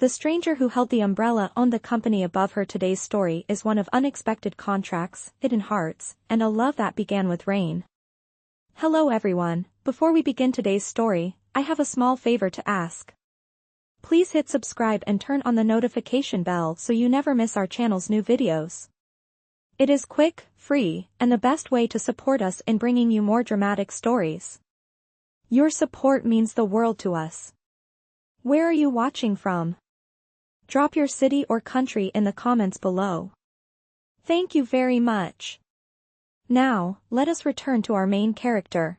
The stranger who held the umbrella owned the company above her. Today's story is one of unexpected contracts, hidden hearts, and a love that began with rain. Hello everyone, before we begin today's story, I have a small favor to ask. Please hit subscribe and turn on the notification bell so you never miss our channel's new videos. It is quick, free, and the best way to support us in bringing you more dramatic stories. Your support means the world to us. Where are you watching from? Drop your city or country in the comments below. Thank you very much. Now, let us return to our main character.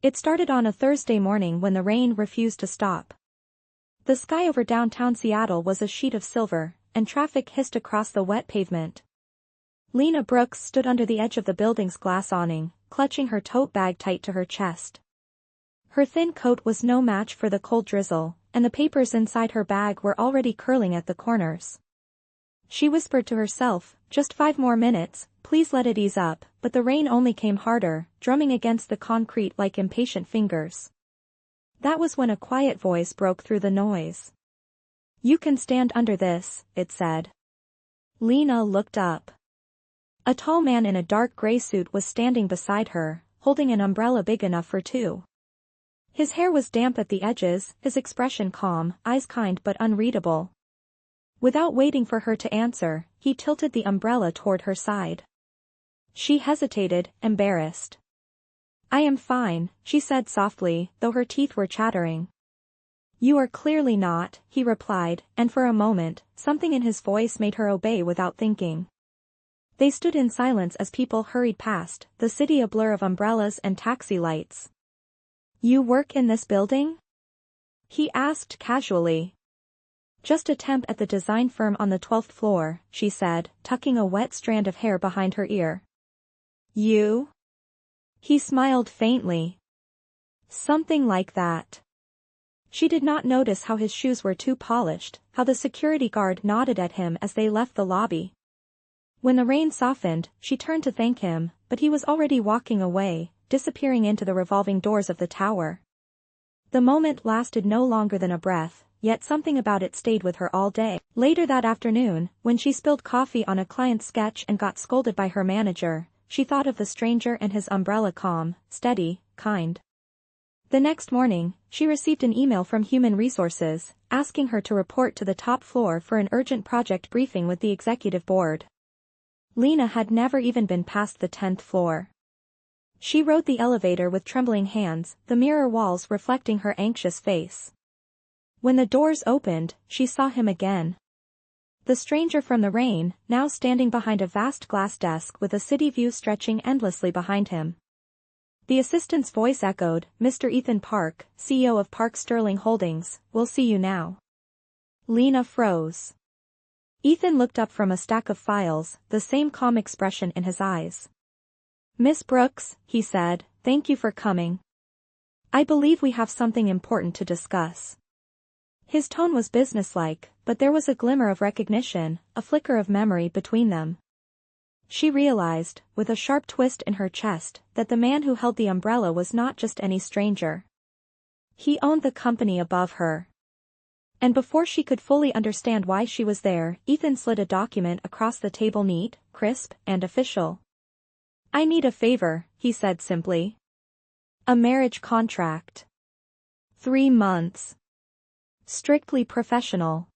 It started on a Thursday morning when the rain refused to stop. The sky over downtown Seattle was a sheet of silver, and traffic hissed across the wet pavement. Lina Brooks stood under the edge of the building's glass awning, clutching her tote bag tight to her chest. Her thin coat was no match for the cold drizzle, and the papers inside her bag were already curling at the corners. She whispered to herself, "Just 5 more minutes, please let it ease up," but the rain only came harder, drumming against the concrete like impatient fingers. That was when a quiet voice broke through the noise. "You can stand under this," it said. Lina looked up. A tall man in a dark gray suit was standing beside her, holding an umbrella big enough for 2. His hair was damp at the edges, his expression calm, eyes kind but unreadable. Without waiting for her to answer, he tilted the umbrella toward her side. She hesitated, embarrassed. "I am fine," she said softly, though her teeth were chattering. "You are clearly not," he replied, and for a moment, something in his voice made her obey without thinking. They stood in silence as people hurried past, the city a blur of umbrellas and taxi lights. "You work in this building?" he asked casually. "Just a temp at the design firm on the 12th floor, she said, tucking a wet strand of hair behind her ear. "You?" He smiled faintly. "Something like that." She did not notice how his shoes were too polished, how the security guard nodded at him as they left the lobby. When the rain softened, she turned to thank him, but he was already walking away, disappearing into the revolving doors of the tower. The moment lasted no longer than a breath, yet something about it stayed with her all day. Later that afternoon, when she spilled coffee on a client's sketch and got scolded by her manager, she thought of the stranger and his umbrella, calm, steady, kind. The next morning, she received an email from Human Resources, asking her to report to the top floor for an urgent project briefing with the executive board. Lina had never even been past the 10th floor. She rode the elevator with trembling hands, the mirror walls reflecting her anxious face. When the doors opened, she saw him again. The stranger from the rain, now standing behind a vast glass desk with a city view stretching endlessly behind him. The assistant's voice echoed, "Mr. Ethan Park, CEO of Park Sterling Holdings, we'll see you now." Lina froze. Ethan looked up from a stack of files, the same calm expression in his eyes. "Miss Brooks," he said, "thank you for coming. I believe we have something important to discuss." His tone was businesslike, but there was a glimmer of recognition, a flicker of memory between them. She realized, with a sharp twist in her chest, that the man who held the umbrella was not just any stranger. He owned the company above her. And before she could fully understand why she was there, Ethan slid a document across the table, neat, crisp, and official. "I need a favor," he said simply. "A marriage contract. 3 months. Strictly professional."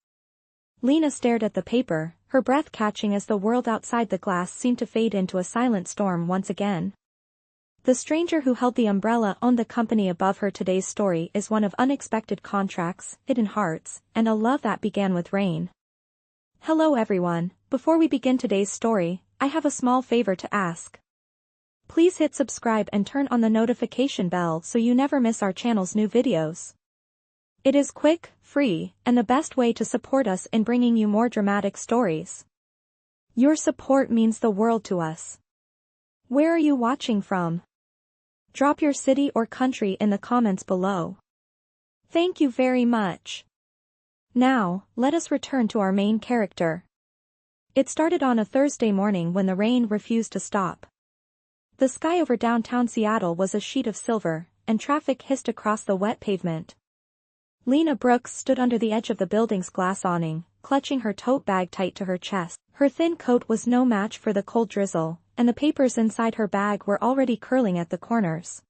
Lina stared at the paper, her breath catching as the world outside the glass seemed to fade into a silent storm once again. The stranger who held the umbrella owned the company above her. Today's story is one of unexpected contracts, hidden hearts, and a love that began with rain. Hello everyone, before we begin today's story, I have a small favor to ask. Please hit subscribe and turn on the notification bell so you never miss our channel's new videos. It is quick, free, and the best way to support us in bringing you more dramatic stories. Your support means the world to us. Where are you watching from? Drop your city or country in the comments below. Thank you very much. Now, let us return to our main character. It started on a Thursday morning when the rain refused to stop. The sky over downtown Seattle was a sheet of silver, and traffic hissed across the wet pavement. Lina Brooks stood under the edge of the building's glass awning, clutching her tote bag tight to her chest. Her thin coat was no match for the cold drizzle, and the papers inside her bag were already curling at the corners.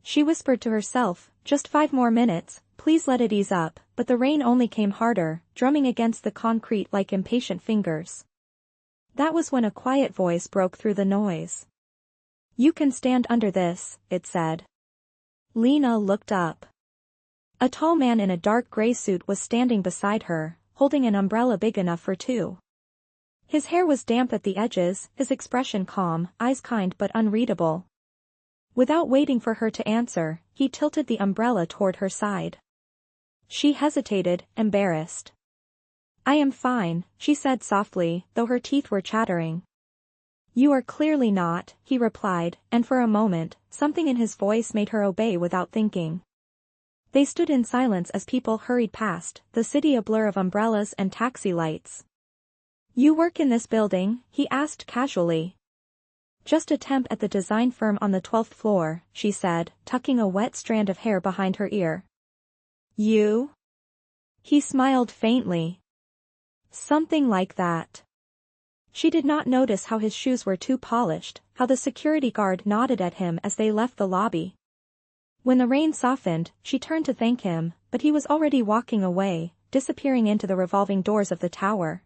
She whispered to herself, "Just 5 more minutes, please let it ease up," but the rain only came harder, drumming against the concrete like impatient fingers. That was when a quiet voice broke through the noise. "You can stand under this," it said. Lina looked up. A tall man in a dark gray suit was standing beside her, holding an umbrella big enough for 2. His hair was damp at the edges, his expression calm, eyes kind but unreadable. Without waiting for her to answer, he tilted the umbrella toward her side. She hesitated, embarrassed. "I am fine," she said softly, though her teeth were chattering. "You are clearly not," he replied, and for a moment, something in his voice made her obey without thinking. They stood in silence as people hurried past, the city a blur of umbrellas and taxi lights. "You work in this building?" he asked casually. "Just a temp at the design firm on the 12th floor, she said, tucking a wet strand of hair behind her ear. "You?" He smiled faintly. "Something like that." She did not notice how his shoes were too polished, how the security guard nodded at him as they left the lobby. When the rain softened, she turned to thank him, but he was already walking away, disappearing into the revolving doors of the tower.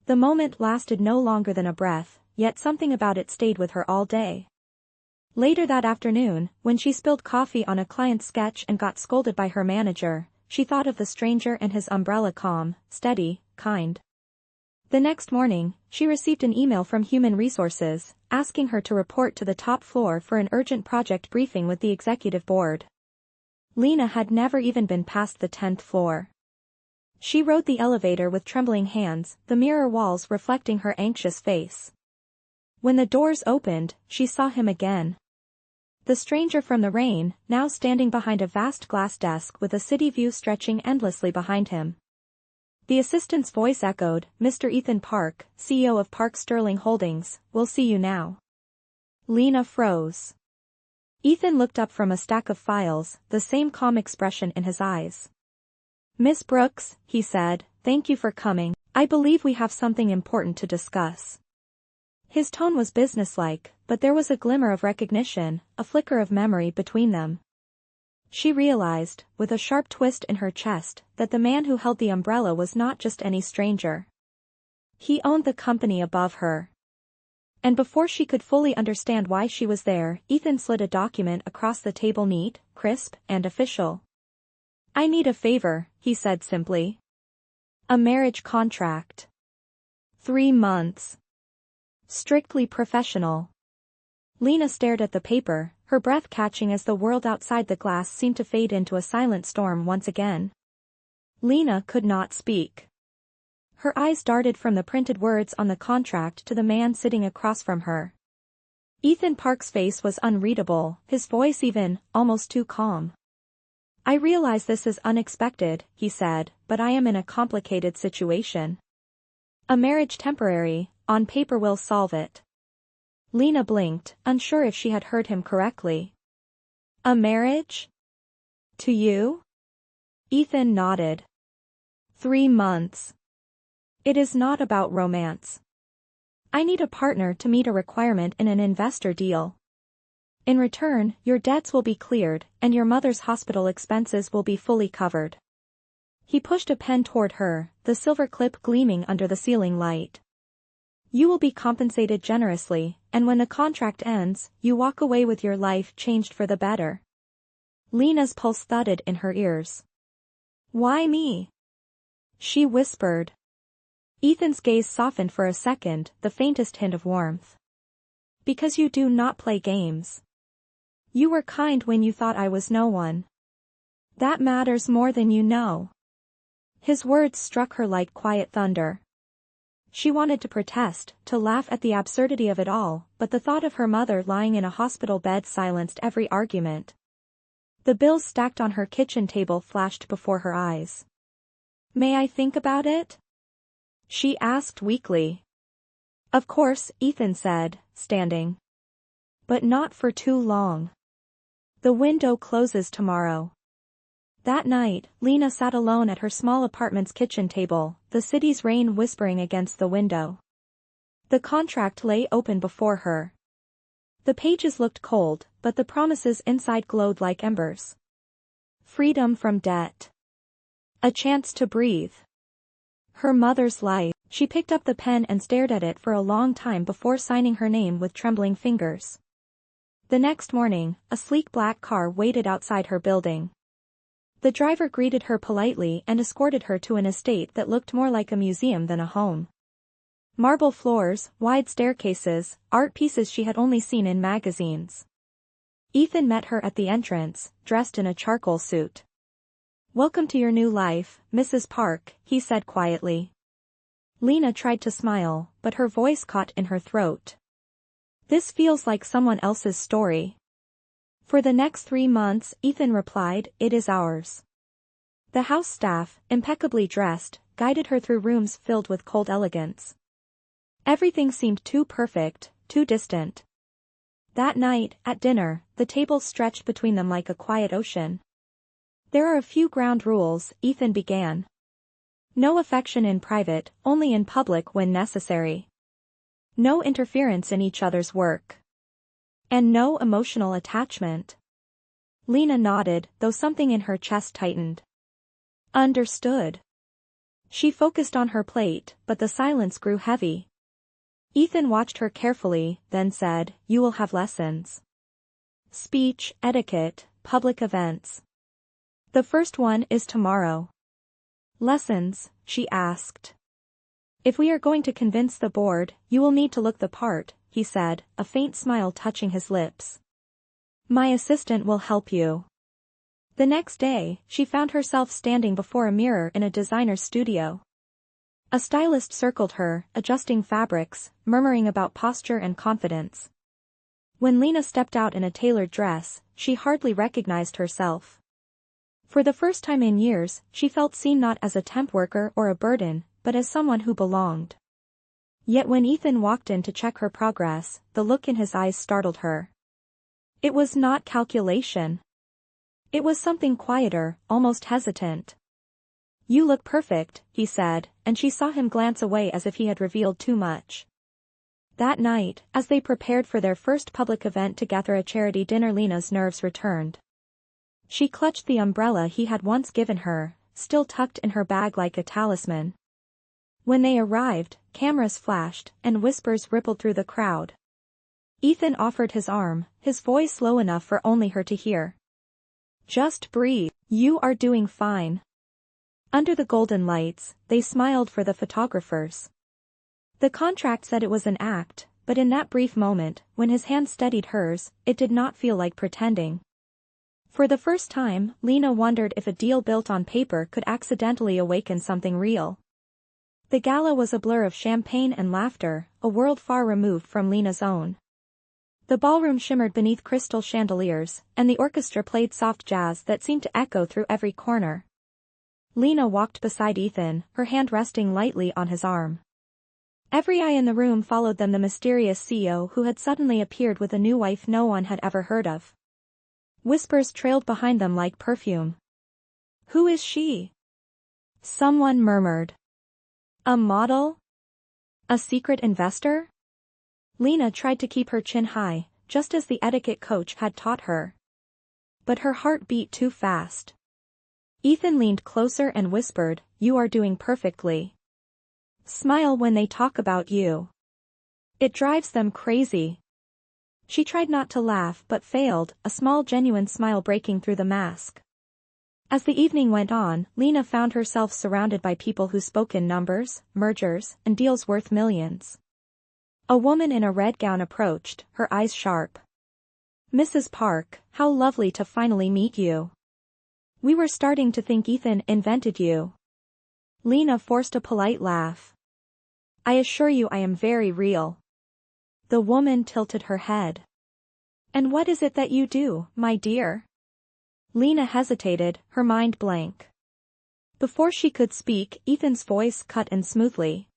The moment lasted no longer than a breath, yet something about it stayed with her all day. Later that afternoon, when she spilled coffee on a client's sketch and got scolded by her manager, she thought of the stranger and his umbrella, calm, steady, kind. The next morning, she received an email from Human Resources, asking her to report to the top floor for an urgent project briefing with the executive board. Lina had never even been past the 10th floor. She rode the elevator with trembling hands, the mirror walls reflecting her anxious face. When the doors opened, she saw him again. The stranger from the rain, now standing behind a vast glass desk with a city view stretching endlessly behind him. The assistant's voice echoed, "Mr. Ethan Park, CEO of Park Sterling Holdings, we'll see you now." Lina froze. Ethan looked up from a stack of files, the same calm expression in his eyes. "Miss Brooks," he said, "thank you for coming. I believe we have something important to discuss." His tone was businesslike, but there was a glimmer of recognition, a flicker of memory between them. She realized, with a sharp twist in her chest, that the man who held the umbrella was not just any stranger. He owned the company above her. And before she could fully understand why she was there, Ethan slid a document across the table, neat, crisp, and official. "I need a favor," he said simply. "A marriage contract. 3 months. Strictly professional." Lina stared at the paper, her breath catching as the world outside the glass seemed to fade into a silent storm once again. Lina could not speak. Her eyes darted from the printed words on the contract to the man sitting across from her. Ethan Park's face was unreadable, his voice even, almost too calm. "I realize this is unexpected," he said, "but I am in a complicated situation. A marriage temporary, on paper will solve it." Lina blinked, unsure if she had heard him correctly. "A marriage? To you?" Ethan nodded. 3 months. It is not about romance. I need a partner to meet a requirement in an investor deal. In return, your debts will be cleared, and your mother's hospital expenses will be fully covered. He pushed a pen toward her, the silver clip gleaming under the ceiling light. You will be compensated generously, and when the contract ends, you walk away with your life changed for the better. Lina's pulse thudded in her ears. Why me? She whispered. Ethan's gaze softened for a second, the faintest hint of warmth. Because you do not play games. You were kind when you thought I was no one. That matters more than you know. His words struck her like quiet thunder. She wanted to protest, to laugh at the absurdity of it all, but the thought of her mother lying in a hospital bed silenced every argument. The bills stacked on her kitchen table flashed before her eyes. May I think about it? She asked weakly. Of course, Ethan said, standing. But not for too long. The window closes tomorrow. That night, Lina sat alone at her small apartment's kitchen table, the city's rain whispering against the window. The contract lay open before her. The pages looked cold, but the promises inside glowed like embers. Freedom from debt. A chance to breathe. Her mother's life. She picked up the pen and stared at it for a long time before signing her name with trembling fingers. The next morning, a sleek black car waited outside her building. The driver greeted her politely and escorted her to an estate that looked more like a museum than a home. Marble floors, wide staircases, art pieces she had only seen in magazines. Ethan met her at the entrance, dressed in a charcoal suit. "Welcome to your new life, Mrs. Park," he said quietly. Lina tried to smile, but her voice caught in her throat. "This feels like someone else's story." For the next 3 months, Ethan replied, "It is ours." The house staff, impeccably dressed, guided her through rooms filled with cold elegance. Everything seemed too perfect, too distant. That night, at dinner, the tables stretched between them like a quiet ocean. "There are a few ground rules," Ethan began. "No affection in private, only in public when necessary. No interference in each other's work. And no emotional attachment." Lina nodded, though something in her chest tightened. Understood. She focused on her plate, but the silence grew heavy. Ethan watched her carefully, then said, "You will have lessons. Speech, etiquette, public events. The first one is tomorrow." "Lessons?" she asked. "If we are going to convince the board, you will need to look the part," he said, a faint smile touching his lips. "My assistant will help you." The next day, she found herself standing before a mirror in a designer's studio. A stylist circled her, adjusting fabrics, murmuring about posture and confidence. When Lina stepped out in a tailored dress, she hardly recognized herself. For the first time in years, she felt seen not as a temp worker or a burden, but as someone who belonged. Yet when Ethan walked in to check her progress, the look in his eyes startled her. It was not calculation. It was something quieter, almost hesitant. "You look perfect," he said, and she saw him glance away as if he had revealed too much. That night, as they prepared for their first public event together, a charity dinner, Lina's nerves returned. She clutched the umbrella he had once given her, still tucked in her bag like a talisman. When they arrived, cameras flashed, and whispers rippled through the crowd. Ethan offered his arm, his voice low enough for only her to hear. "Just breathe. You are doing fine." Under the golden lights, they smiled for the photographers. The contract said it was an act, but in that brief moment, when his hand steadied hers, it did not feel like pretending. For the first time, Lina wondered if a deal built on paper could accidentally awaken something real. The gala was a blur of champagne and laughter, a world far removed from Lina's own. The ballroom shimmered beneath crystal chandeliers, and the orchestra played soft jazz that seemed to echo through every corner. Lina walked beside Ethan, her hand resting lightly on his arm. Every eye in the room followed them, the mysterious CEO who had suddenly appeared with a new wife no one had ever heard of. Whispers trailed behind them like perfume. "Who is she?" someone murmured. "A model? A secret investor?" Lina tried to keep her chin high, just as the etiquette coach had taught her. But her heart beat too fast. Ethan leaned closer and whispered, "You are doing perfectly. Smile when they talk about you. It drives them crazy." She tried not to laugh but failed, a small genuine smile breaking through the mask. As the evening went on, Lina found herself surrounded by people who spoke in numbers, mergers, and deals worth millions. A woman in a red gown approached, her eyes sharp. "Mrs. Park, how lovely to finally meet you. We were starting to think Ethan invented you." Lina forced a polite laugh. "I assure you I am very real." The woman tilted her head. "And what is it that you do, my dear?" Lina hesitated, her mind blank. Before she could speak, Ethan's voice cut in smoothly.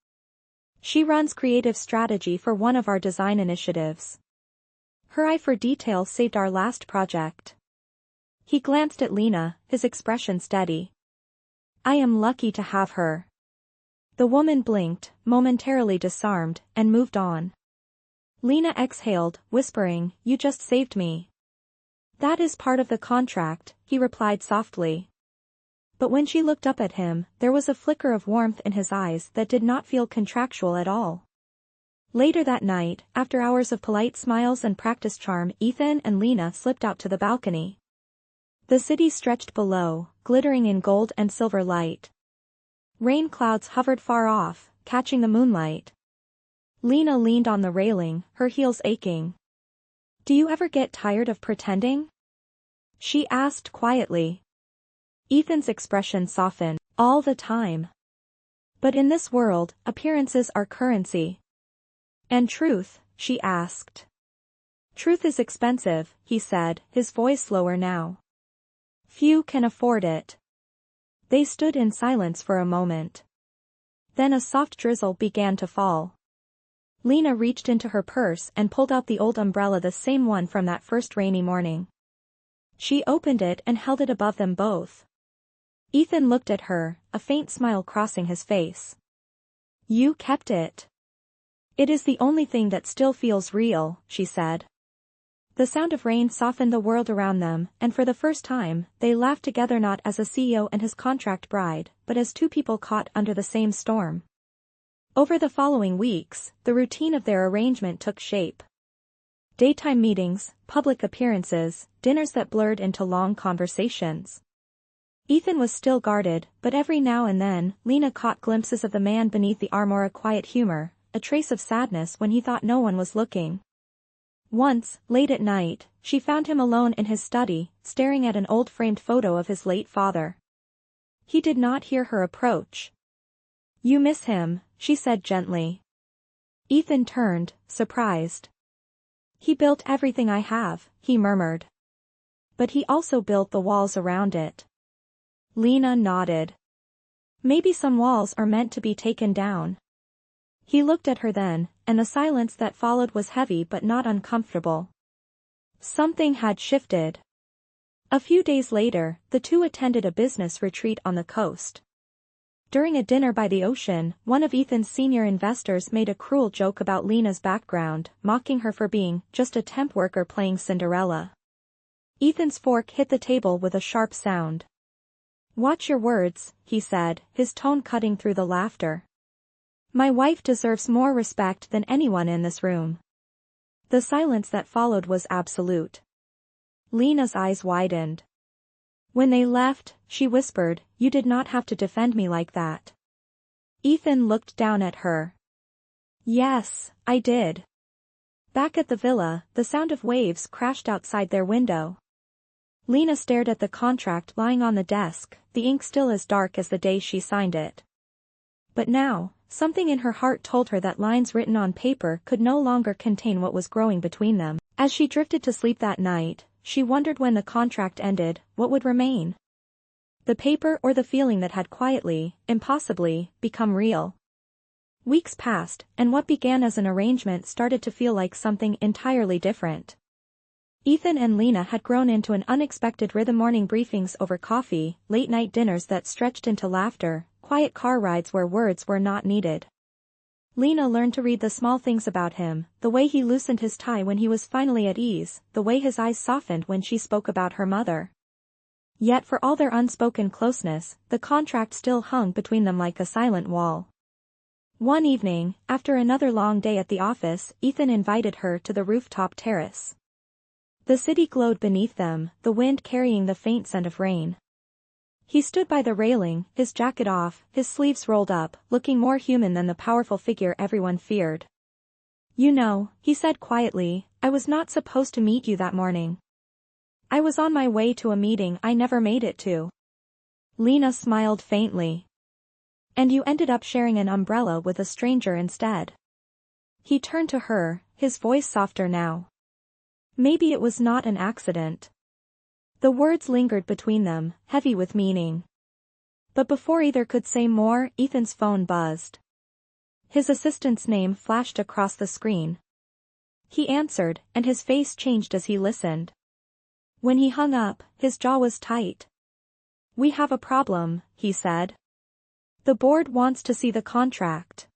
"She runs creative strategy for one of our design initiatives. Her eye for detail saved our last project." He glanced at Lina, his expression steady. I am lucky to have her. The woman blinked, momentarily disarmed, and moved on. Lina exhaled, whispering, You just saved me. That is part of the contract, he replied softly. But when she looked up at him, there was a flicker of warmth in his eyes that did not feel contractual at all. Later that night, after hours of polite smiles and practiced charm, Ethan and Lina slipped out to the balcony. The city stretched below, glittering in gold and silver light. Rain clouds hovered far off, catching the moonlight. Lina leaned on the railing, her heels aching. Do you ever get tired of pretending? She asked quietly. Ethan's expression softened. All the time. But in this world, appearances are currency. And truth? She asked. Truth is expensive, he said, his voice lower now. Few can afford it. They stood in silence for a moment. Then a soft drizzle began to fall. Lina reached into her purse and pulled out the old umbrella, the same one from that first rainy morning. She opened it and held it above them both. Ethan looked at her, a faint smile crossing his face. You kept it. It is the only thing that still feels real, she said. The sound of rain softened the world around them, and for the first time, they laughed together, not as a CEO and his contract bride, but as two people caught under the same storm. Over the following weeks, the routine of their arrangement took shape. Daytime meetings, public appearances, dinners that blurred into long conversations. Ethan was still guarded, but every now and then, Lina caught glimpses of the man beneath the armor, a quiet humor, a trace of sadness when he thought no one was looking. Once, late at night, she found him alone in his study, staring at an old framed photo of his late father. He did not hear her approach. You miss him, she said gently. Ethan turned, surprised. He built everything I have, he murmured. But he also built the walls around it. Lina nodded. Maybe some walls are meant to be taken down. He looked at her then, and the silence that followed was heavy but not uncomfortable. Something had shifted. A few days later, the two attended a business retreat on the coast. During a dinner by the ocean, one of Ethan's senior investors made a cruel joke about Lina's background, mocking her for being just a temp worker playing Cinderella. Ethan's fork hit the table with a sharp sound. Watch your words, he said, his tone cutting through the laughter. My wife deserves more respect than anyone in this room. The silence that followed was absolute. Lina's eyes widened. When they left, she whispered, You did not have to defend me like that. Ethan looked down at her. Yes, I did. Back at the villa, the sound of waves crashed outside their window. Lina stared at the contract lying on the desk, the ink still as dark as the day she signed it. But now, something in her heart told her that lines written on paper could no longer contain what was growing between them. As she drifted to sleep that night, she wondered when the contract ended, what would remain? The paper or the feeling that had quietly, impossibly, become real. Weeks passed, and what began as an arrangement started to feel like something entirely different. Ethan and Lina had grown into an unexpected rhythm: morning briefings over coffee, late-night dinners that stretched into laughter, quiet car rides where words were not needed. Lina learned to read the small things about him, the way he loosened his tie when he was finally at ease, the way his eyes softened when she spoke about her mother. Yet for all their unspoken closeness, the contract still hung between them like a silent wall. One evening, after another long day at the office, Ethan invited her to the rooftop terrace. The city glowed beneath them, the wind carrying the faint scent of rain. He stood by the railing, his jacket off, his sleeves rolled up, looking more human than the powerful figure everyone feared. You know, he said quietly, I was not supposed to meet you that morning. I was on my way to a meeting I never made it to. Lina smiled faintly. And you ended up sharing an umbrella with a stranger instead. He turned to her, his voice softer now. Maybe it was not an accident. The words lingered between them, heavy with meaning. But before either could say more, Ethan's phone buzzed. His assistant's name flashed across the screen. He answered, and his face changed as he listened. When he hung up, his jaw was tight. "We have a problem," he said. "The board wants to see the contract.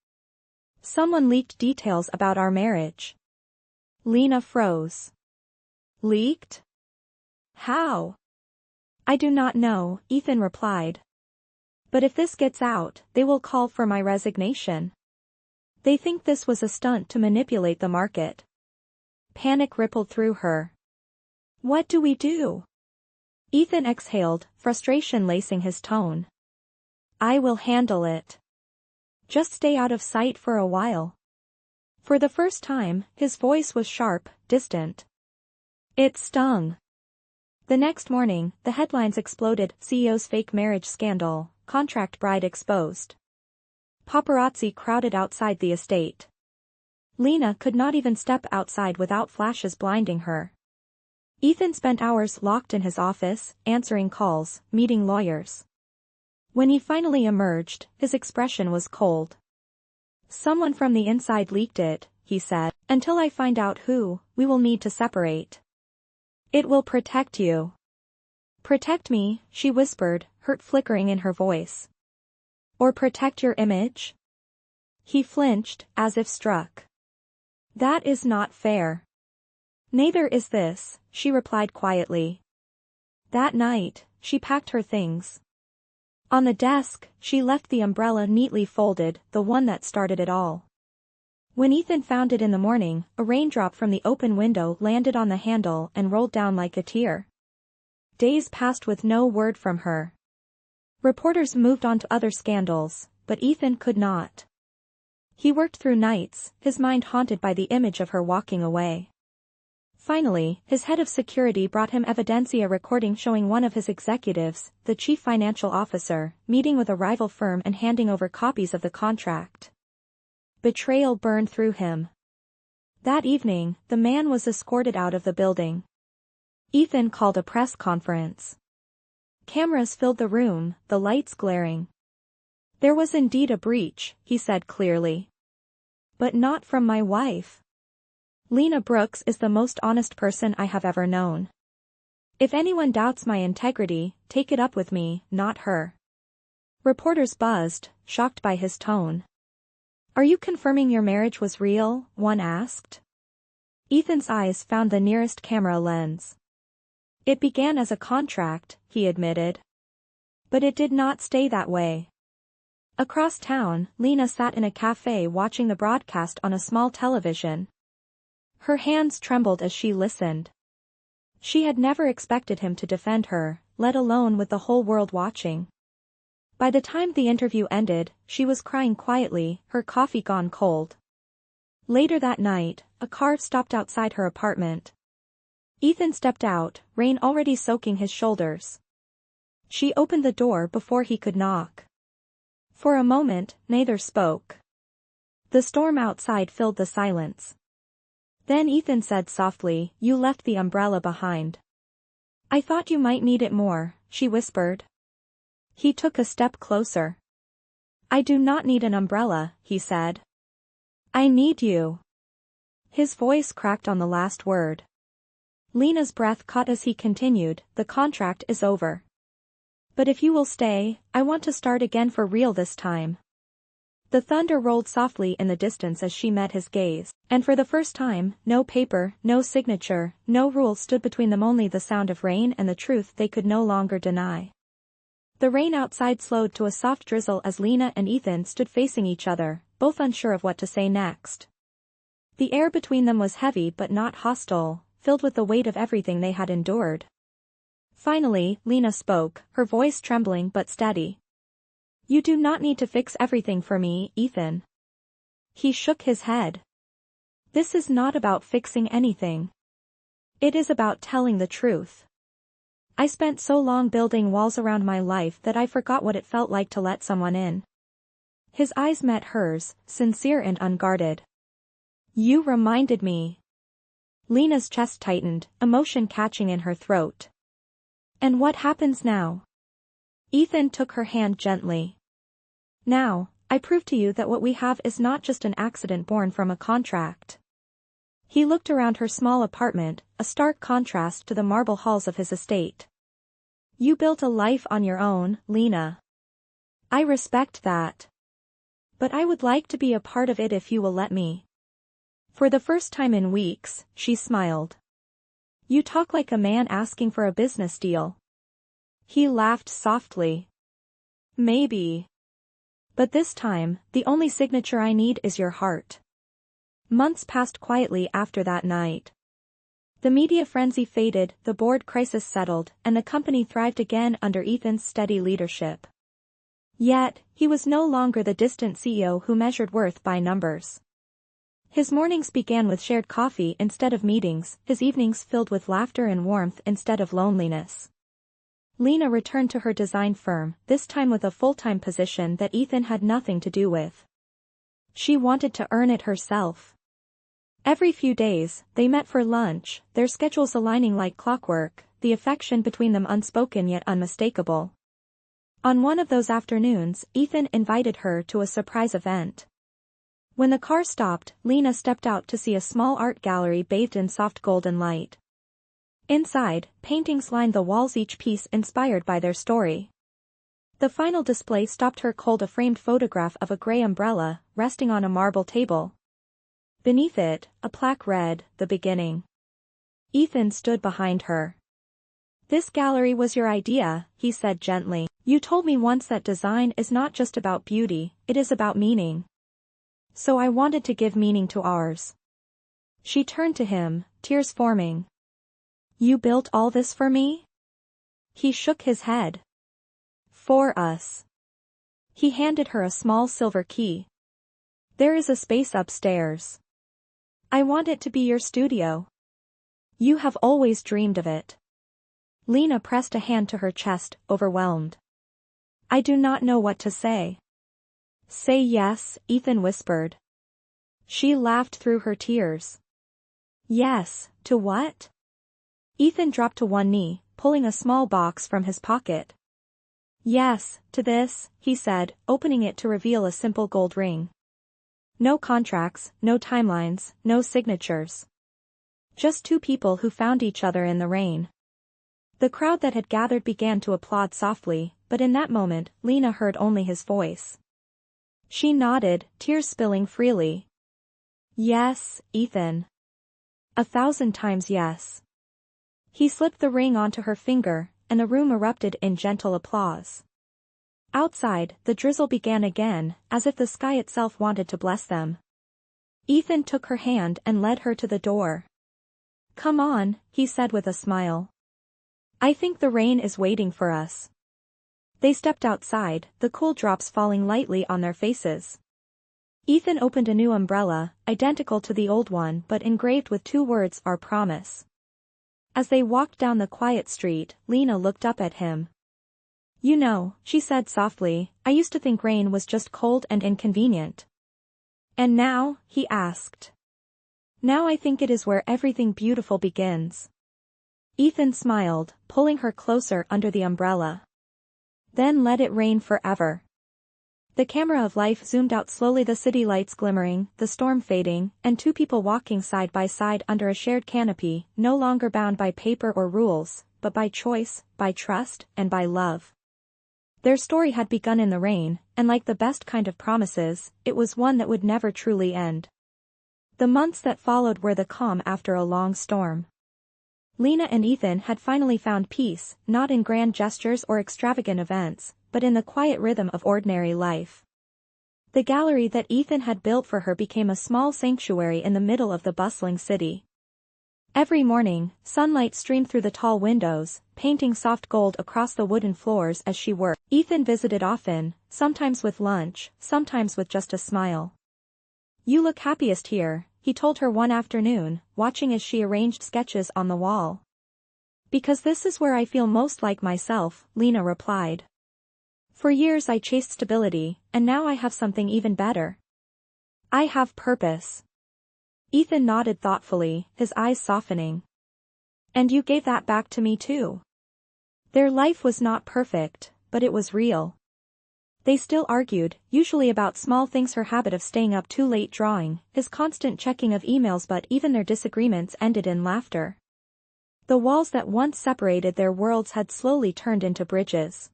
Someone leaked details about our marriage." Lina froze. "Leaked? How?" "I do not know," Ethan replied. "But if this gets out, they will call for my resignation. They think this was a stunt to manipulate the market." Panic rippled through her. "What do we do?" Ethan exhaled, frustration lacing his tone. "I will handle it. Just stay out of sight for a while." For the first time, his voice was sharp, distant. It stung. The next morning, the headlines exploded: CEO's fake marriage scandal, contract bride exposed. Paparazzi crowded outside the estate. Lina could not even step outside without flashes blinding her. Ethan spent hours locked in his office, answering calls, meeting lawyers. When he finally emerged, his expression was cold. "Someone from the inside leaked it," he said. "Until I find out who, we will need to separate." "It will protect you." "Protect me," she whispered, hurt flickering in her voice. "Or protect your image?" He flinched, as if struck. "That is not fair." "Neither is this," she replied quietly. That night, she packed her things. On the desk, she left the umbrella neatly folded, the one that started it all. When Ethan found it in the morning, a raindrop from the open window landed on the handle and rolled down like a tear. Days passed with no word from her. Reporters moved on to other scandals, but Ethan could not. He worked through nights, his mind haunted by the image of her walking away. Finally, his head of security brought him evidencia recording showing one of his executives, the chief financial officer, meeting with a rival firm and handing over copies of the contract. Betrayal burned through him. That evening, the man was escorted out of the building. Ethan called a press conference. Cameras filled the room, the lights glaring. "There was indeed a breach," he said clearly. "But not from my wife. Lina Brooks is the most honest person I have ever known. If anyone doubts my integrity, take it up with me, not her." Reporters buzzed, shocked by his tone. "Are you confirming your marriage was real?" one asked. Ethan's eyes found the nearest camera lens. "It began as a contract," he admitted. "But it did not stay that way." Across town, Lina sat in a cafe watching the broadcast on a small television. Her hands trembled as she listened. She had never expected him to defend her, let alone with the whole world watching. By the time the interview ended, she was crying quietly, her coffee gone cold. Later that night, a car stopped outside her apartment. Ethan stepped out, rain already soaking his shoulders. She opened the door before he could knock. For a moment, neither spoke. The storm outside filled the silence. Then Ethan said softly, "You left the umbrella behind." "I thought you might need it more," she whispered. He took a step closer. "I do not need an umbrella," he said. "I need you." His voice cracked on the last word. Lina's breath caught as he continued, "The contract is over. But if you will stay, I want to start again for real this time." The thunder rolled softly in the distance as she met his gaze, and for the first time, no paper, no signature, no rule stood between them, only the sound of rain and the truth they could no longer deny. The rain outside slowed to a soft drizzle as Lina and Ethan stood facing each other, both unsure of what to say next. The air between them was heavy but not hostile, filled with the weight of everything they had endured. Finally, Lina spoke, her voice trembling but steady. "You do not need to fix everything for me, Ethan." He shook his head. "This is not about fixing anything. It is about telling the truth. I spent so long building walls around my life that I forgot what it felt like to let someone in." His eyes met hers, sincere and unguarded. "You reminded me." Lina's chest tightened, emotion catching in her throat. "And what happens now?" Ethan took her hand gently. "Now, I prove to you that what we have is not just an accident born from a contract. He looked around her small apartment, a stark contrast to the marble halls of his estate. You built a life on your own, Lina. I respect that. But I would like to be a part of it if you will let me. For the first time in weeks, she smiled. You talk like a man asking for a business deal. He laughed softly. Maybe. But this time, the only signature I need is your heart. Months passed quietly after that night. The media frenzy faded, the board crisis settled, and the company thrived again under Ethan's steady leadership. Yet, he was no longer the distant CEO who measured worth by numbers. His mornings began with shared coffee instead of meetings, his evenings filled with laughter and warmth instead of loneliness. Lina returned to her design firm, this time with a full-time position that Ethan had nothing to do with. She wanted to earn it herself. Every few days, they met for lunch, their schedules aligning like clockwork, the affection between them unspoken yet unmistakable. On one of those afternoons, Ethan invited her to a surprise event. When the car stopped, Lina stepped out to see a small art gallery bathed in soft golden light. Inside, paintings lined the walls, each piece inspired by their story. The final display stopped her cold, a framed photograph of a gray umbrella, resting on a marble table. Beneath it, a plaque read, "The Beginning." Ethan stood behind her. This gallery was your idea, he said gently. You told me once that design is not just about beauty, it is about meaning. So I wanted to give meaning to ours. She turned to him, tears forming. You built all this for me? He shook his head. For us. He handed her a small silver key. There is a space upstairs. I want it to be your studio. You have always dreamed of it. Lina pressed a hand to her chest, overwhelmed. I do not know what to say. Say yes, Ethan whispered. She laughed through her tears. Yes, to what? Ethan dropped to one knee, pulling a small box from his pocket. Yes, to this, he said, opening it to reveal a simple gold ring. No contracts, no timelines, no signatures. Just two people who found each other in the rain. The crowd that had gathered began to applaud softly, but in that moment, Lina heard only his voice. She nodded, tears spilling freely. Yes, Ethan. 1,000 times yes. He slipped the ring onto her finger, and the room erupted in gentle applause. Outside, the drizzle began again, as if the sky itself wanted to bless them. Ethan took her hand and led her to the door. Come on, he said with a smile. I think the rain is waiting for us. They stepped outside, the cool drops falling lightly on their faces. Ethan opened a new umbrella, identical to the old one but engraved with two words, our promise. As they walked down the quiet street, Lina looked up at him. You know, she said softly, I used to think rain was just cold and inconvenient. And now, he asked. Now I think it is where everything beautiful begins. Ethan smiled, pulling her closer under the umbrella. Then let it rain forever. The camera of life zoomed out slowly, the city lights glimmering, the storm fading, and two people walking side by side under a shared canopy, no longer bound by paper or rules, but by choice, by trust, and by love. Their story had begun in the rain, and like the best kind of promises, it was one that would never truly end. The months that followed were the calm after a long storm. Lina and Ethan had finally found peace, not in grand gestures or extravagant events, but in the quiet rhythm of ordinary life. The gallery that Ethan had built for her became a small sanctuary in the middle of the bustling city. Every morning, sunlight streamed through the tall windows, painting soft gold across the wooden floors as she worked. Ethan visited often, sometimes with lunch, sometimes with just a smile. You look happiest here, he told her one afternoon, watching as she arranged sketches on the wall. Because this is where I feel most like myself, Lina replied. For years I chased stability, and now I have something even better. I have purpose. Ethan nodded thoughtfully, his eyes softening. And you gave that back to me too. Their life was not perfect, but it was real. They still argued, usually about small things, her habit of staying up too late drawing, his constant checking of emails, but even their disagreements ended in laughter. The walls that once separated their worlds had slowly turned into bridges.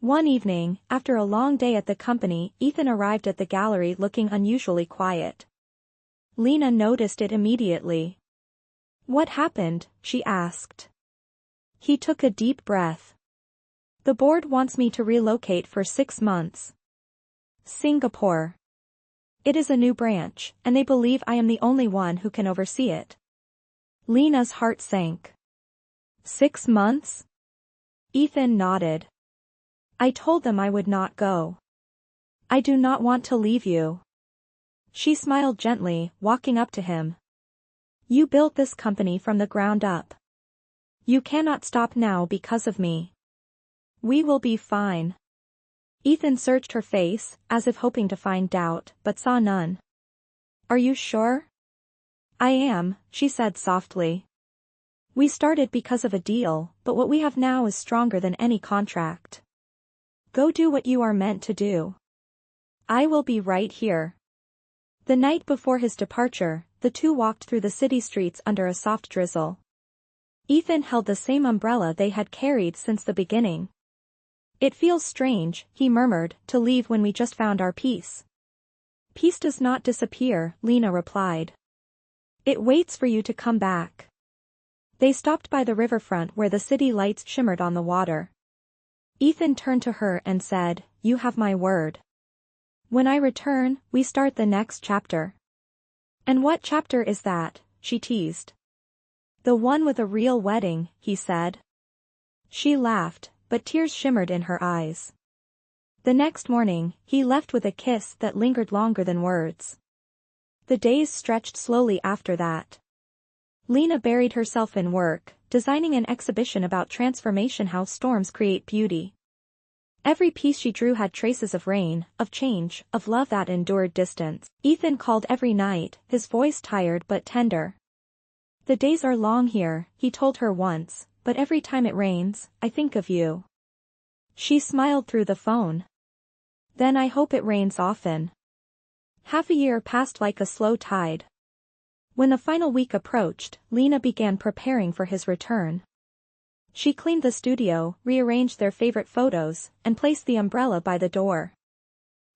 One evening, after a long day at the company, Ethan arrived at the gallery looking unusually quiet. Lina noticed it immediately. "What happened?" she asked. He took a deep breath. "The board wants me to relocate for 6 months. Singapore. It is a new branch, and they believe I am the only one who can oversee it." Lina's heart sank. 6 months? Ethan nodded. "I told them I would not go. I do not want to leave you." She smiled gently, walking up to him. "You built this company from the ground up. You cannot stop now because of me. We will be fine." Ethan searched her face, as if hoping to find doubt, but saw none. "Are you sure?" "I am," she said softly. "We started because of a deal, but what we have now is stronger than any contract. Go do what you are meant to do. I will be right here." The night before his departure, the two walked through the city streets under a soft drizzle. Ethan held the same umbrella they had carried since the beginning. "It feels strange," he murmured, "to leave when we just found our peace." "Peace does not disappear," Lina replied. "It waits for you to come back." They stopped by the riverfront where the city lights shimmered on the water. Ethan turned to her and said, "You have my word. When I return, we start the next chapter." "And what chapter is that?" she teased. "The one with a real wedding," he said. She laughed, but tears shimmered in her eyes. The next morning, he left with a kiss that lingered longer than words. The days stretched slowly after that. Lina buried herself in work, designing an exhibition about transformation, how storms create beauty. Every piece she drew had traces of rain, of change, of love that endured distance. Ethan called every night, his voice tired but tender. "The days are long here," he told her once, "but every time it rains, I think of you." She smiled through the phone. "Then I hope it rains often." Half a year passed like a slow tide. When the final week approached, Lina began preparing for his return. She cleaned the studio, rearranged their favorite photos, and placed the umbrella by the door.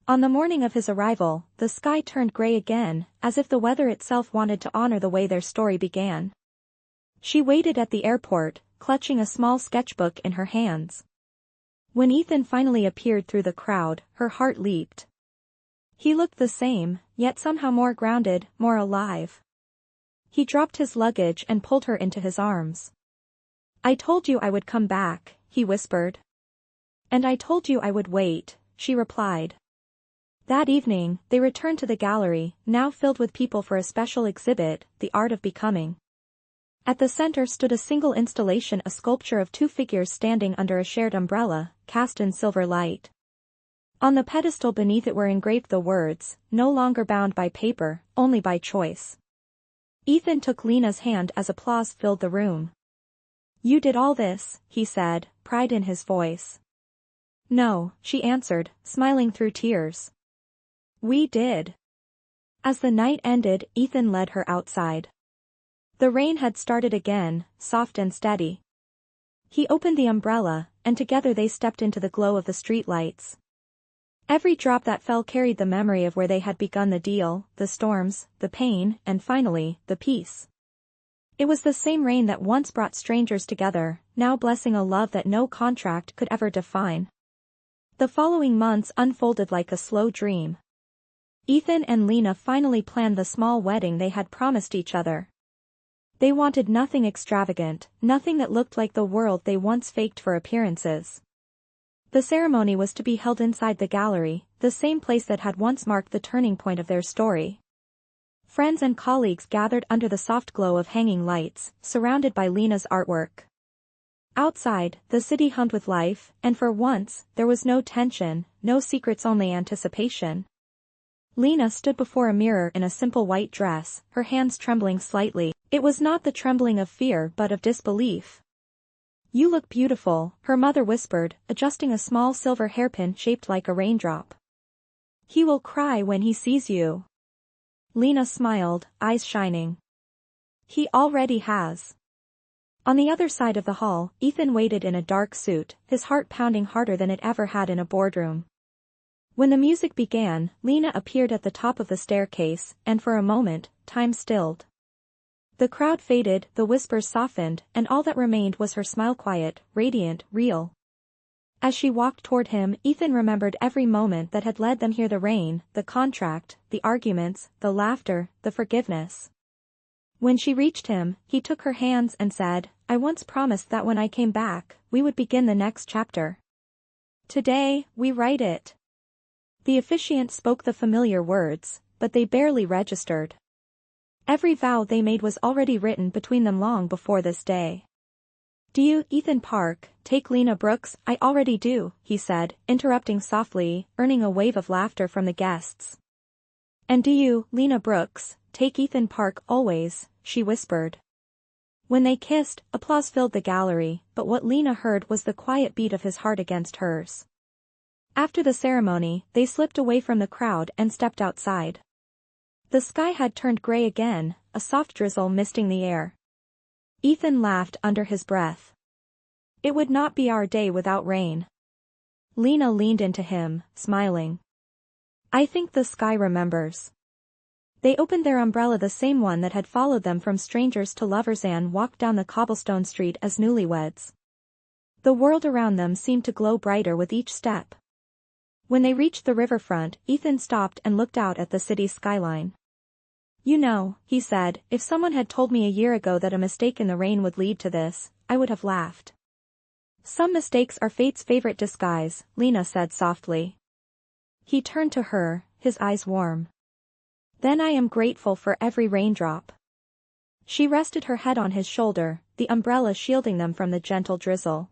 On the morning of his arrival, the sky turned gray again, as if the weather itself wanted to honor the way their story began. She waited at the airport, clutching a small sketchbook in her hands. When Ethan finally appeared through the crowd, her heart leaped. He looked the same, yet somehow more grounded, more alive. He dropped his luggage and pulled her into his arms. "I told you I would come back," he whispered. "And I told you I would wait," she replied. That evening, they returned to the gallery, now filled with people for a special exhibit, The Art of Becoming. At the center stood a single installation, a sculpture of two figures standing under a shared umbrella, cast in silver light. On the pedestal beneath it were engraved the words, "No longer bound by paper, only by choice." Ethan took Lina's hand as applause filled the room. "You did all this," he said, pride in his voice. "No," she answered, smiling through tears. "We did." As the night ended, Ethan led her outside. The rain had started again, soft and steady. He opened the umbrella, and together they stepped into the glow of the streetlights. Every drop that fell carried the memory of where they had begun, the deal, the storms, the pain, and finally, the peace. It was the same rain that once brought strangers together, now blessing a love that no contract could ever define. The following months unfolded like a slow dream. Ethan and Lina finally planned the small wedding they had promised each other. They wanted nothing extravagant, nothing that looked like the world they once faked for appearances. The ceremony was to be held inside the gallery, the same place that had once marked the turning point of their story. Friends and colleagues gathered under the soft glow of hanging lights, surrounded by Lina's artwork. Outside, the city hummed with life, and for once, there was no tension, no secrets, only anticipation. Lina stood before a mirror in a simple white dress, her hands trembling slightly. It was not the trembling of fear but of disbelief. You look beautiful, her mother whispered, adjusting a small silver hairpin shaped like a raindrop. He will cry when he sees you. Lina smiled, eyes shining. He already has. On the other side of the hall, Ethan waited in a dark suit, his heart pounding harder than it ever had in a boardroom. When the music began, Lina appeared at the top of the staircase, and for a moment, time stilled. The crowd faded, the whispers softened, and all that remained was her smile, quiet, radiant, real. As she walked toward him, Ethan remembered every moment that had led them here: the rain, the contract, the arguments, the laughter, the forgiveness. When she reached him, he took her hands and said, "I once promised that when I came back, we would begin the next chapter. Today, we write it." The officiant spoke the familiar words, but they barely registered. Every vow they made was already written between them long before this day. "Do you, Ethan Park, take Lina Brooks?" "I already do," he said, interrupting softly, earning a wave of laughter from the guests. "And do you, Lina Brooks, take Ethan Park always?" she whispered. When they kissed, applause filled the gallery, but what Lina heard was the quiet beat of his heart against hers. After the ceremony, they slipped away from the crowd and stepped outside. The sky had turned gray again, a soft drizzle misting the air. Ethan laughed under his breath. It would not be our day without rain. Lina leaned into him, smiling. "I think the sky remembers." They opened their umbrella, the same one that had followed them from strangers to lovers, and walked down the cobblestone street as newlyweds. The world around them seemed to glow brighter with each step. When they reached the riverfront, Ethan stopped and looked out at the city skyline. "You know," he said, "if someone had told me a year ago that a mistake in the rain would lead to this, I would have laughed." "Some mistakes are fate's favorite disguise," Lina said softly. He turned to her, his eyes warm. "Then I am grateful for every raindrop." She rested her head on his shoulder, the umbrella shielding them from the gentle drizzle.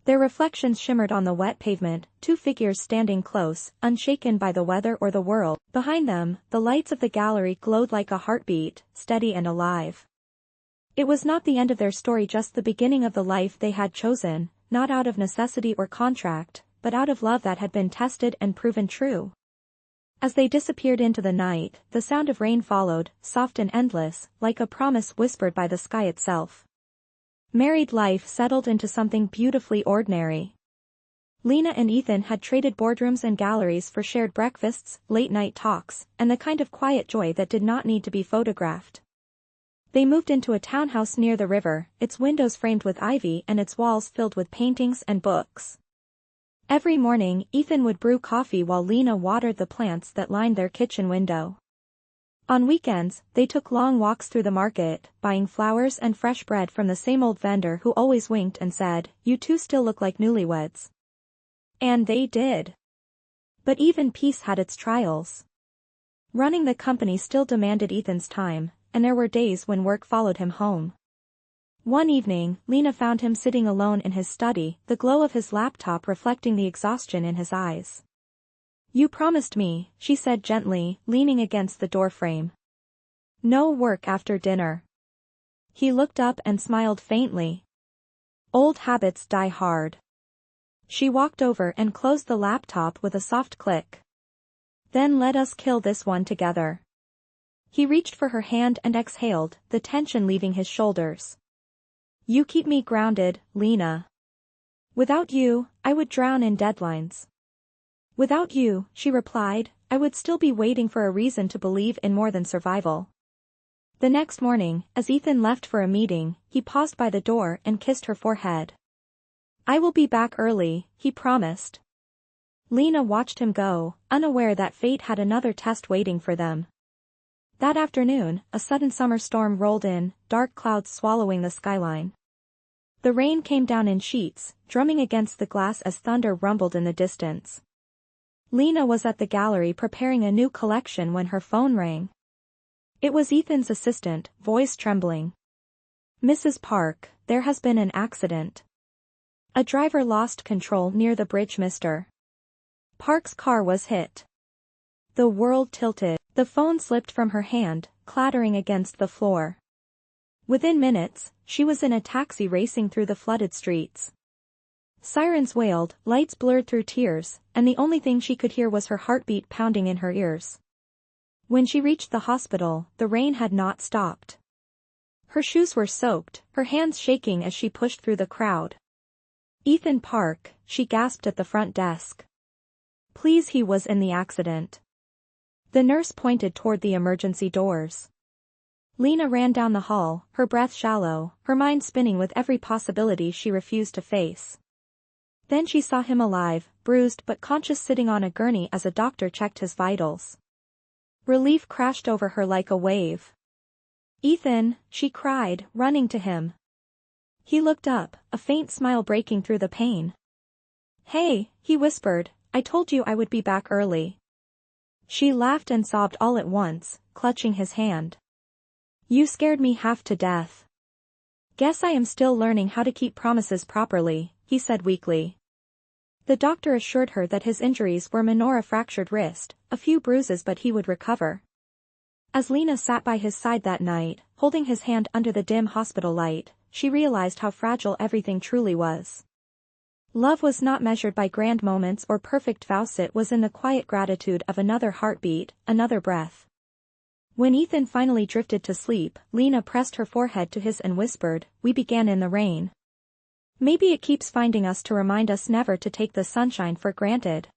Their reflections shimmered on the wet pavement, two figures standing close, unshaken by the weather or the world. Behind them, the lights of the gallery glowed like a heartbeat, steady and alive. It was not the end of their story, just the beginning of the life they had chosen, not out of necessity or contract, but out of love that had been tested and proven true. As they disappeared into the night, the sound of rain followed, soft and endless, like a promise whispered by the sky itself. Married life settled into something beautifully ordinary. Lina and Ethan had traded boardrooms and galleries for shared breakfasts, late-night talks, and the kind of quiet joy that did not need to be photographed. They moved into a townhouse near the river, its windows framed with ivy and its walls filled with paintings and books. Every morning, Ethan would brew coffee while Lina watered the plants that lined their kitchen window. On weekends, they took long walks through the market, buying flowers and fresh bread from the same old vendor who always winked and said, "You two still look like newlyweds." And they did. But even peace had its trials. Running the company still demanded Ethan's time, and there were days when work followed him home. One evening, Lina found him sitting alone in his study, the glow of his laptop reflecting the exhaustion in his eyes. "You promised me," she said gently, leaning against the doorframe. "No work after dinner." He looked up and smiled faintly. "Old habits die hard." She walked over and closed the laptop with a soft click. "Then let us kill this one together." He reached for her hand and exhaled, the tension leaving his shoulders. "You keep me grounded, Lina. Without you, I would drown in deadlines." "Without you," she replied, "I would still be waiting for a reason to believe in more than survival." The next morning, as Ethan left for a meeting, he paused by the door and kissed her forehead. "I will be back early," he promised. Lina watched him go, unaware that fate had another test waiting for them. That afternoon, a sudden summer storm rolled in, dark clouds swallowing the skyline. The rain came down in sheets, drumming against the glass as thunder rumbled in the distance. Lina was at the gallery preparing a new collection when her phone rang. It was Ethan's assistant, voice trembling. "Mrs. Park, there has been an accident. A driver lost control near the bridge. Mr. Park's car was hit." The world tilted. The phone slipped from her hand, clattering against the floor. Within minutes, she was in a taxi racing through the flooded streets. Sirens wailed, lights blurred through tears, and the only thing she could hear was her heartbeat pounding in her ears. When she reached the hospital, the rain had not stopped. Her shoes were soaked, her hands shaking as she pushed through the crowd. "Ethan Park," she gasped at the front desk. "Please, he was in the accident." The nurse pointed toward the emergency doors. Lina ran down the hall, her breath shallow, her mind spinning with every possibility she refused to face. Then she saw him alive, bruised but conscious, sitting on a gurney as a doctor checked his vitals. Relief crashed over her like a wave. "Ethan," she cried, running to him. He looked up, a faint smile breaking through the pain. "Hey," he whispered, "I told you I would be back early." She laughed and sobbed all at once, clutching his hand. "You scared me half to death." "Guess I am still learning how to keep promises properly," he said weakly. The doctor assured her that his injuries were minor, a fractured wrist, a few bruises, but he would recover. As Lina sat by his side that night, holding his hand under the dim hospital light, she realized how fragile everything truly was. Love was not measured by grand moments or perfect vows, it was in the quiet gratitude of another heartbeat, another breath. When Ethan finally drifted to sleep, Lina pressed her forehead to his and whispered, "We began in the rain. Maybe it keeps finding us to remind us never to take the sunshine for granted."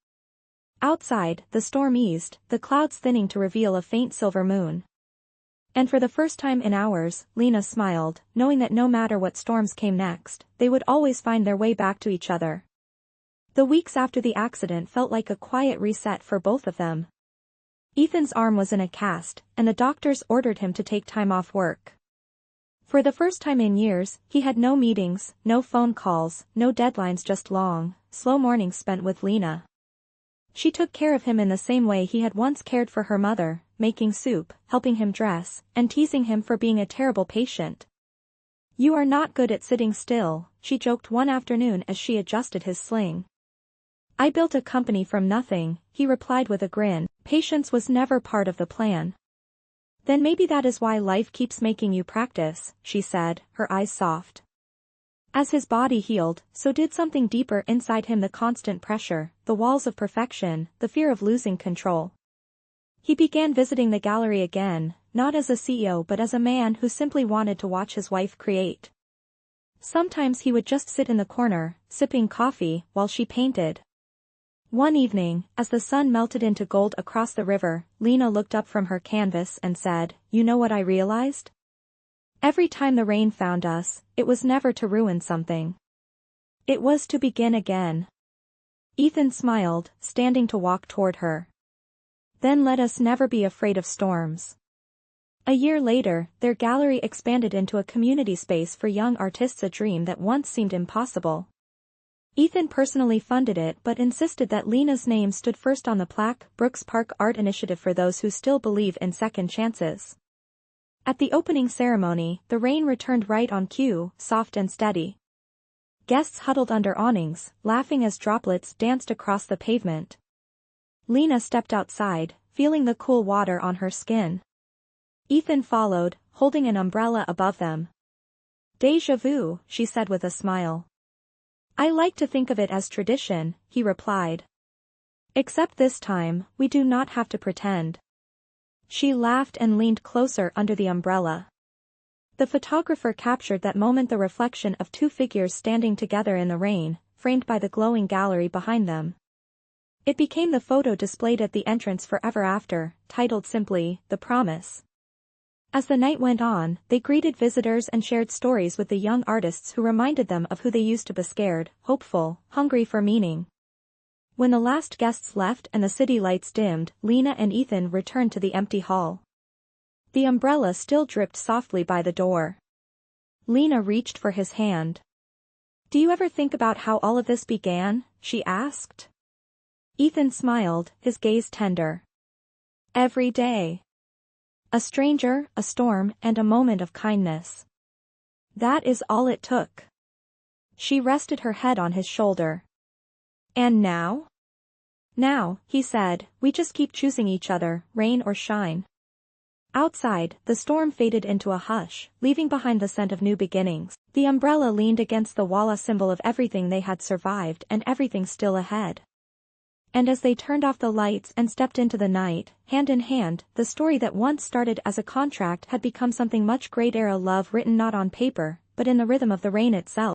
Outside, the storm eased, the clouds thinning to reveal a faint silver moon. And for the first time in hours, Lina smiled, knowing that no matter what storms came next, they would always find their way back to each other. The weeks after the accident felt like a quiet reset for both of them. Ethan's arm was in a cast, and the doctors ordered him to take time off work. For the first time in years, he had no meetings, no phone calls, no deadlines, just long, slow mornings spent with Lina. She took care of him in the same way he had once cared for her mother, making soup, helping him dress, and teasing him for being a terrible patient. "You are not good at sitting still," she joked one afternoon as she adjusted his sling. "I built a company from nothing," he replied with a grin. "Patience was never part of the plan." "Then maybe that is why life keeps making you practice," she said, her eyes soft. As his body healed, so did something deeper inside him, the constant pressure, the walls of perfection, the fear of losing control. He began visiting the gallery again, not as a CEO but as a man who simply wanted to watch his wife create. Sometimes he would just sit in the corner, sipping coffee, while she painted. One evening, as the sun melted into gold across the river, Lina looked up from her canvas and said, "You know what I realized? Every time the rain found us, it was never to ruin something. It was to begin again." Ethan smiled, standing to walk toward her. "Then let us never be afraid of storms." A year later, their gallery expanded into a community space for young artists, a dream that once seemed impossible. Ethan personally funded it but insisted that Lina's name stood first on the plaque, Brooks Park Art Initiative for those who still believe in second chances. At the opening ceremony, the rain returned right on cue, soft and steady. Guests huddled under awnings, laughing as droplets danced across the pavement. Lina stepped outside, feeling the cool water on her skin. Ethan followed, holding an umbrella above them. "Déjà vu," she said with a smile. "I like to think of it as tradition," he replied. "Except this time, we do not have to pretend." She laughed and leaned closer under the umbrella. The photographer captured that moment, the reflection of two figures standing together in the rain, framed by the glowing gallery behind them. It became the photo displayed at the entrance forever after, titled simply, "The Promise." As the night went on, they greeted visitors and shared stories with the young artists who reminded them of who they used to be: scared, hopeful, hungry for meaning. When the last guests left and the city lights dimmed, Lina and Ethan returned to the empty hall. The umbrella still dripped softly by the door. Lina reached for his hand. "Do you ever think about how all of this began?" she asked. Ethan smiled, his gaze tender. "Every day. A stranger, a storm, and a moment of kindness. That is all it took." She rested her head on his shoulder. "And now?" "Now," he said, "we just keep choosing each other, rain or shine." Outside, the storm faded into a hush, leaving behind the scent of new beginnings. The umbrella leaned against the wall, a symbol of everything they had survived and everything still ahead. And as they turned off the lights and stepped into the night, hand in hand, the story that once started as a contract had become something much greater, a love written not on paper, but in the rhythm of the rain itself.